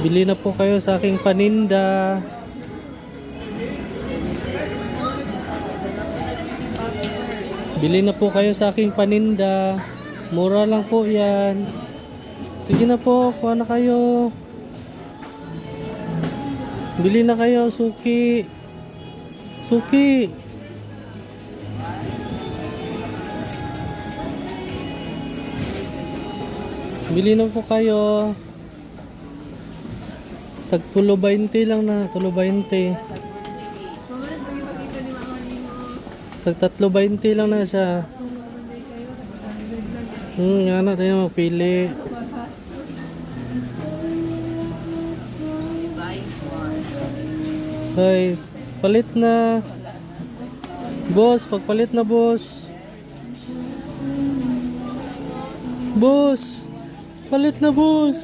Bili na po kayo sa aking paninda. Bili na po kayo sa aking paninda. Mura lang po yan. Sige na po, kuha na kayo. Bili na kayo, suki. Suki. Bili na po kayo. Tag tulo 20 lang na, tulo 20. Tag tatlo 20 lang na siya. Nga na tayo magpili. Ay, palit na. Boss, pagpalit na boss. Boss, palit na boss.